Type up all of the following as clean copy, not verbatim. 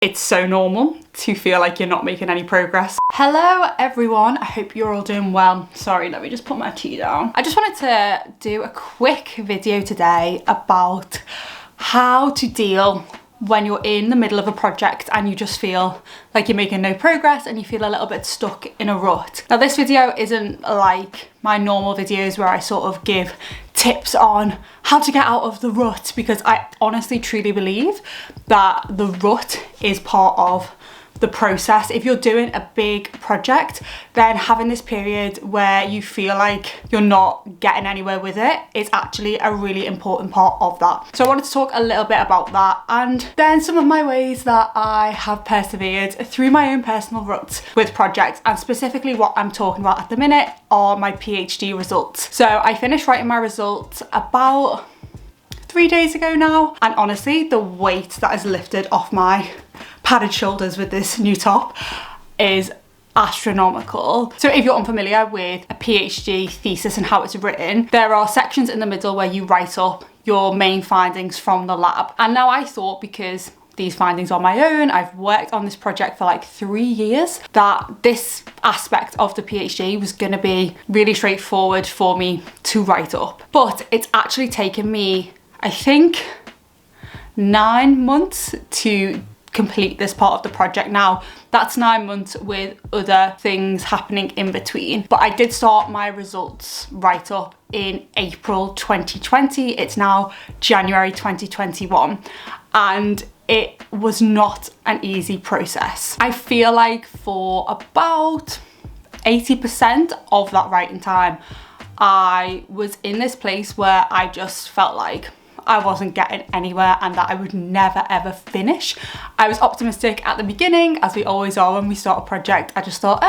It's so normal to feel like you're not making any progress. Hello everyone, I hope you're all doing well. Sorry, let me just put my tea down. I just wanted to do a quick video today about how to deal when you're in the middle of a project and you just feel like you're making no progress and you feel a little bit stuck in a rut. Now this video isn't like my normal videos where I sort of give tips on how to get out of the rut, because I honestly truly believe that the rut is part of the process. If you're doing a big project, then having this period where you feel like you're not getting anywhere with it is actually a really important part of that. So I wanted to talk a little bit about that, and then some of my ways that I have persevered through my own personal ruts with projects, and specifically what I'm talking about at the minute are my PhD results. So I finished writing my results about 3 days ago now, and honestly the weight that is lifted off my padded shoulders with this new top is astronomical. So if you're unfamiliar with a PhD thesis and how it's written, there are sections in the middle where you write up your main findings from the lab. And now I thought, because these findings are my own, I've worked on this project for like 3 years, that this aspect of the PhD was going to be really straightforward for me to write up. But it's actually taken me, I think, 9 months to complete this part of the project. Now that's 9 months with other things happening in between, but I did start my results write up in April 2020. It's now January 2021, and it was not an easy process. I feel like for about 80% of that writing time, I was in this place where I just felt like I wasn't getting anywhere and that I would never ever finish. I was optimistic at the beginning, as we always are when we start a project. I just thought,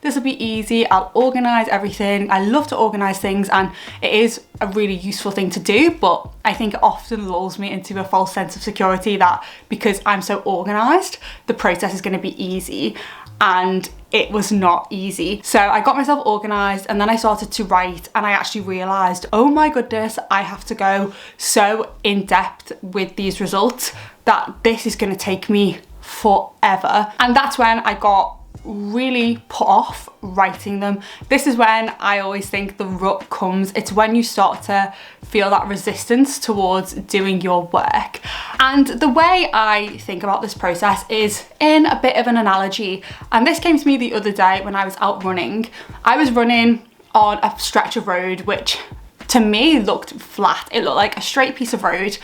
this will be easy, I'll organise everything. I love to organise things and it is a really useful thing to do, but I think it often lulls me into a false sense of security that because I'm so organised, the process is going to be easy. And it was not easy. So I got myself organised and then I started to write, and I actually realised, oh my goodness, I have to go so in depth with these results that this is going to take me forever. And that's when I got really put off writing them. This is when I always think the rut comes. It's when you start to feel that resistance towards doing your work. And the way I think about this process is in a bit of an analogy, and this came to me the other day when I was out running. I was running on a stretch of road which to me looked flat. It looked like a straight piece of road,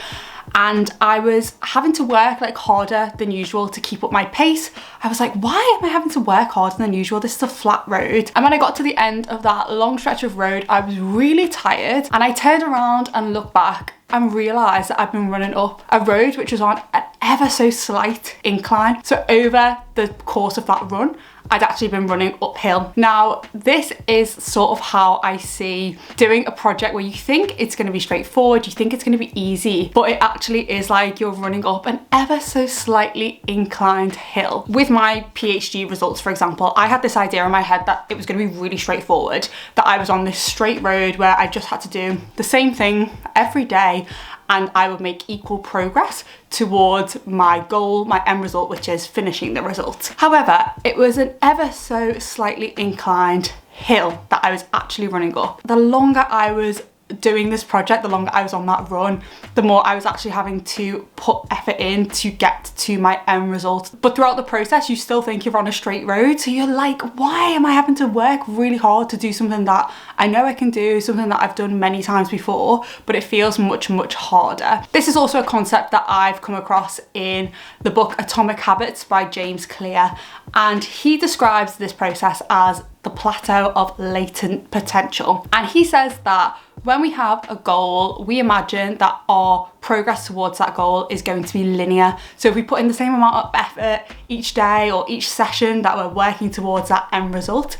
and I was having to work like harder than usual to keep up my pace. I was like, why am I having to work harder than usual? This is a flat road. And when I got to the end of that long stretch of road, I was really tired, and I turned around and looked back and realised that I've been running up a road which was on an ever so slight incline. So over the course of that run, I'd actually been running uphill. Now, this is sort of how I see doing a project where you think it's going to be straightforward, you think it's going to be easy, but it actually is like you're running up an ever so slightly inclined hill. With my PhD results, for example, I had this idea in my head that it was going to be really straightforward, that I was on this straight road where I just had to do the same thing every day and I would make equal progress towards my goal, my end result, which is finishing the result. However, it was an ever so slightly inclined hill that I was actually running up. The longer I was doing this project, the longer I was on that run, the more I was actually having to put effort in to get to my end result. But throughout the process, you still think you're on a straight road. So you're like, why am I having to work really hard to do something that I know I can do, something that I've done many times before, but it feels much, much harder. This is also a concept that I've come across in the book Atomic Habits by James Clear. And he describes this process as the plateau of latent potential. And he says that when we have a goal, we imagine that our progress towards that goal is going to be linear. So if we put in the same amount of effort each day or each session that we're working towards that end result,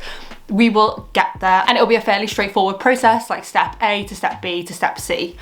we will get there, and it'll be a fairly straightforward process, like step A to step B to step C.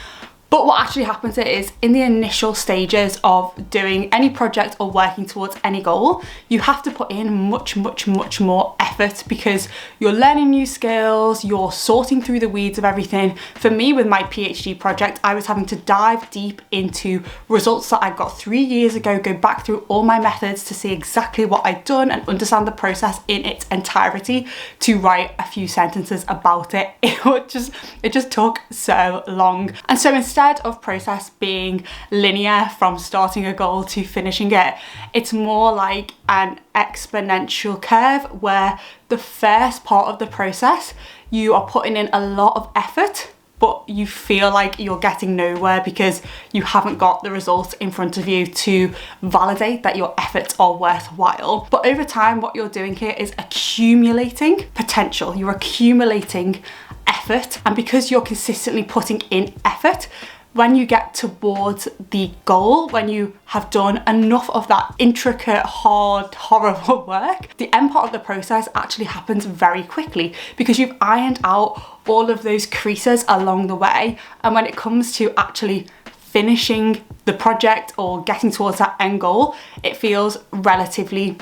But what actually happens is, in the initial stages of doing any project or working towards any goal, you have to put in much, much, much more effort effort because you're learning new skills, you're sorting through the weeds of everything. For me, with my PhD project, I was having to dive deep into results that I got 3 years ago, go back through all my methods to see exactly what I'd done and understand the process in its entirety to write a few sentences about it. It just took so long. And so instead of process being linear from starting a goal to finishing it, it's more like an exponential curve where the first part of the process you are putting in a lot of effort, but you feel like you're getting nowhere because you haven't got the results in front of you to validate that your efforts are worthwhile. But over time, what you're doing here is accumulating potential. You're accumulating effort, and because you're consistently putting in effort, when you get towards the goal, when you have done enough of that intricate, hard, horrible work, the end part of the process actually happens very quickly because you've ironed out all of those creases along the way. And when it comes to actually finishing the project or getting towards that end goal, it feels relatively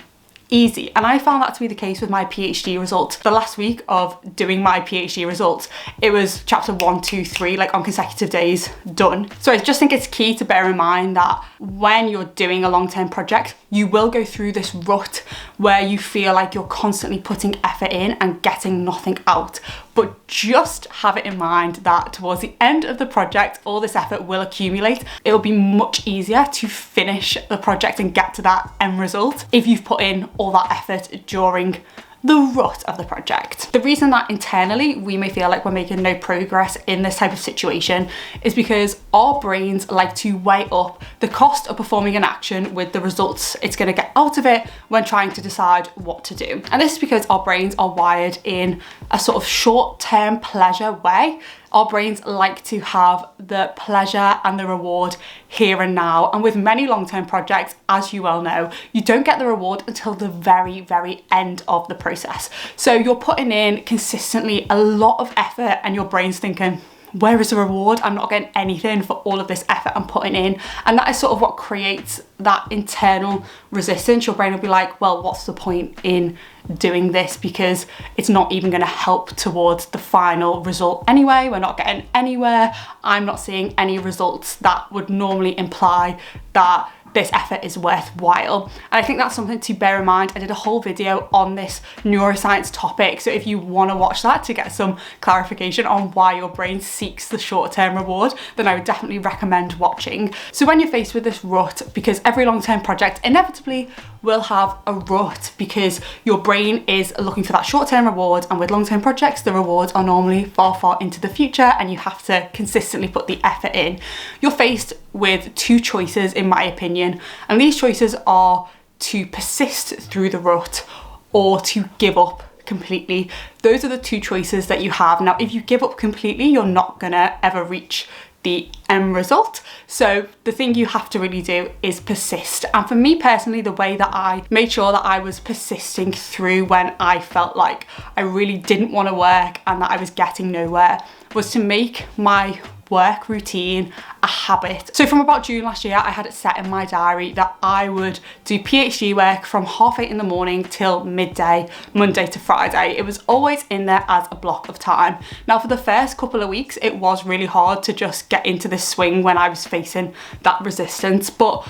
easy. And I found that to be the case with my PhD results. The last week of doing my PhD results, it was chapter 1, 2, 3, like on consecutive days done. So I just think it's key to bear in mind that when you're doing a long-term project, you will go through this rut where you feel like you're constantly putting effort in and getting nothing out. But just have it in mind that towards the end of the project, all this effort will accumulate. It will be much easier to finish the project and get to that end result if you've put in all that effort during the rut of the project. The reason that internally we may feel like we're making no progress in this type of situation is because our brains like to weigh up the cost of performing an action with the results it's going to get out of it when trying to decide what to do. And this is because our brains are wired in a sort of short-term pleasure way. Our brains like to have the pleasure and the reward here and now. And with many long-term projects, as you well know, you don't get the reward until the very, very end of the process. So you're putting in consistently a lot of effort and your brain's thinking, where is the reward? I'm not getting anything for all of this effort I'm putting in. And that is sort of what creates that internal resistance. Your brain will be like, well, what's the point in doing this? Because it's not even going to help towards the final result anyway. We're not getting anywhere. I'm not seeing any results that would normally imply that this effort is worthwhile. And I think that's something to bear in mind. I did a whole video on this neuroscience topic, so if you want to watch that to get some clarification on why your brain seeks the short-term reward, then I would definitely recommend watching. So when you're faced with this rut, because every long-term project inevitably will have a rut because your brain is looking for that short-term reward, and with long-term projects the rewards are normally far, far into the future and you have to consistently put the effort in. You're faced with two choices, in my opinion, and these choices are to persist through the rut or to give up completely. Those are the two choices that you have. Now, if you give up completely, you're not gonna ever reach the end result. So the thing you have to really do is persist. And for me personally, the way that I made sure that I was persisting through when I felt like I really didn't want to work and that I was getting nowhere was to make my work routine a habit. So from about June last year, I had it set in my diary that I would do PhD work from 8:30 in the morning till midday, Monday to Friday. It was always in there as a block of time. Now, for the first couple of weeks, it was really hard to just get into this swing when I was facing that resistance. But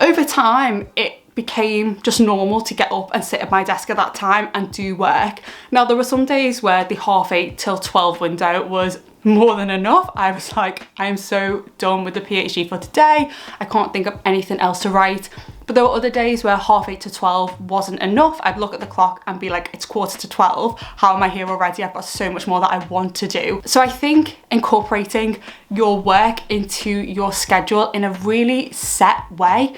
over time, it became just normal to get up and sit at my desk at that time and do work. Now, there were some days where the 8:30 till 12 window was more than enough. I was like, I am so done with the PhD for today. I can't think of anything else to write. But there were other days where 8:30 to 12 wasn't enough. I'd look at the clock and be like, it's 11:45. How am I here already? I've got so much more that I want to do. So I think incorporating your work into your schedule in a really set way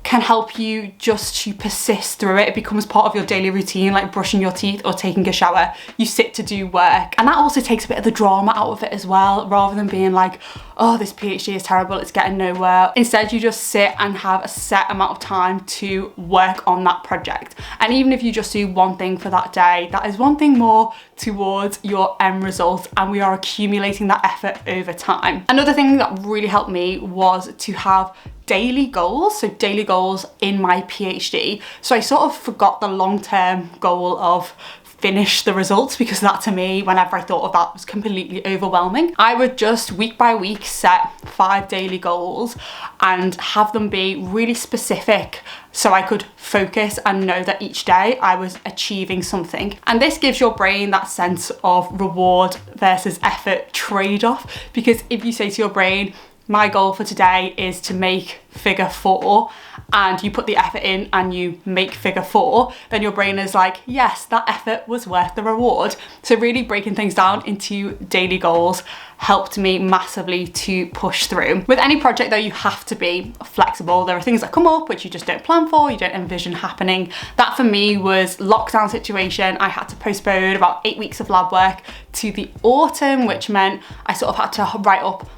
can help you just to persist through it. It becomes part of your daily routine, like brushing your teeth or taking a shower. You sit to do work. And that also takes a bit of the drama out of it as well, rather than being like, oh, this PhD is terrible, it's getting nowhere. Instead, you just sit and have a set amount of time to work on that project. And even if you just do one thing for that day, that is one thing more towards your end result, and we are accumulating that effort over time. Another thing that really helped me was to have daily goals, so daily goals in my PhD. So I sort of forgot the long-term goal of finish the results, because that to me, whenever I thought of that, was completely overwhelming. I would just week by week set 5 daily goals and have them be really specific, so I could focus and know that each day I was achieving something. And this gives your brain that sense of reward versus effort trade-off, because if you say to your brain, my goal for today is to make figure 4, and you put the effort in and you make figure 4, then your brain is like, yes, that effort was worth the reward. So really breaking things down into daily goals helped me massively to push through. With any project though, you have to be flexible. There are things that come up which you just don't plan for, you don't envision happening. That for me was lockdown situation. I had to postpone about 8 weeks of lab work to the autumn, which meant I sort of had to write up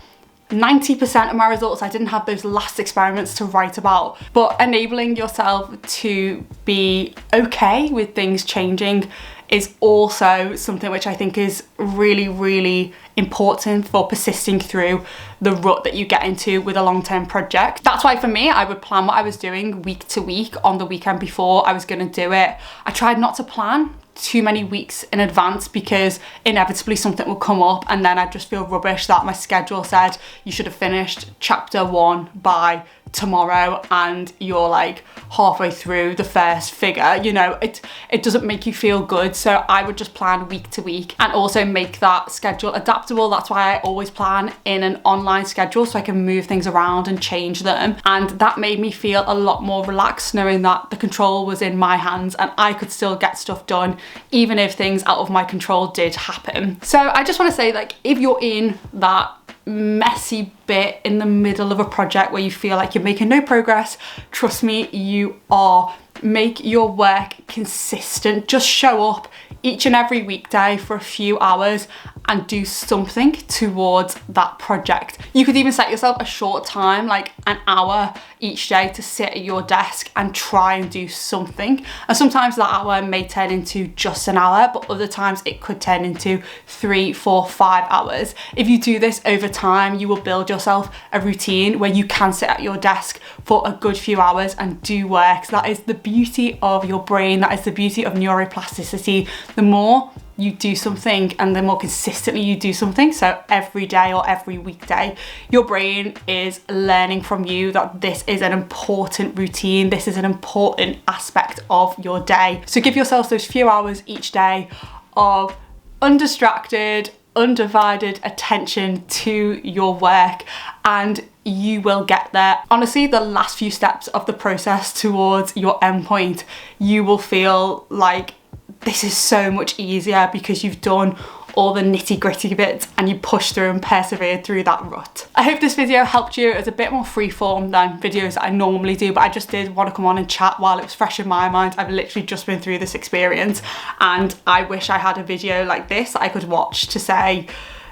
90% of my results. I didn't have those last experiments to write about. But enabling yourself to be okay with things changing is also something which I think is really, really important for persisting through the rut that you get into with a long-term project. That's why for me, I would plan what I was doing week to week on the weekend before I was going to do it. I tried not to plan too many weeks in advance, because inevitably something will come up and then I just feel rubbish that my schedule said you should have finished chapter 1 by tomorrow and you're like halfway through the first figure. You know, it doesn't make you feel good. So I would just plan week to week and also make that schedule adaptable. That's why I always plan in an online schedule, so I can move things around and change them. And that made me feel a lot more relaxed, knowing that the control was in my hands and I could still get stuff done even if things out of my control did happen. So I just want to say, like, if you're in that messy bit in the middle of a project where you feel like you're making no progress, trust me, you are. Make your work consistent. Just show up each and every weekday for a few hours and do something towards that project. You could even set yourself a short time, like an hour each day, to sit at your desk and try and do something. And sometimes that hour may turn into just an hour, but other times it could turn into 3, 4, 5 hours. If you do this over time, you will build yourself a routine where you can sit at your desk for a good few hours and do work. So that is the beauty of your brain. That is the beauty of neuroplasticity. The more you do something and the more consistently you do something, so every day or every weekday, your brain is learning from you that this is an important routine, this is an important aspect of your day. So give yourself those few hours each day of undistracted, undivided attention to your work, and you will get there. Honestly, the last few steps of the process towards your endpoint, you will feel like this is so much easier because you've done all the nitty-gritty bits and you pushed through and persevered through that rut. I hope this video helped you. It's a bit more freeform than videos that I normally do, but I just did want to come on and chat while it was fresh in my mind. I've literally just been through this experience and I wish I had a video like this I could watch to say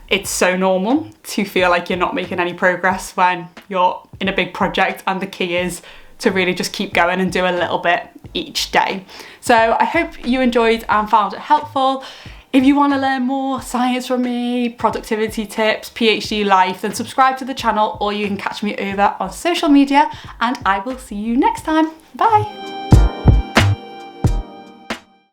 it's so normal to feel like you're not making any progress when you're in a big project, and the key is to really just keep going and do a little bit each day. So I hope you enjoyed and found it helpful. If you want to learn more science from me, productivity tips, PhD life, then subscribe to the channel, or you can catch me over on social media, and I will see you next time. Bye.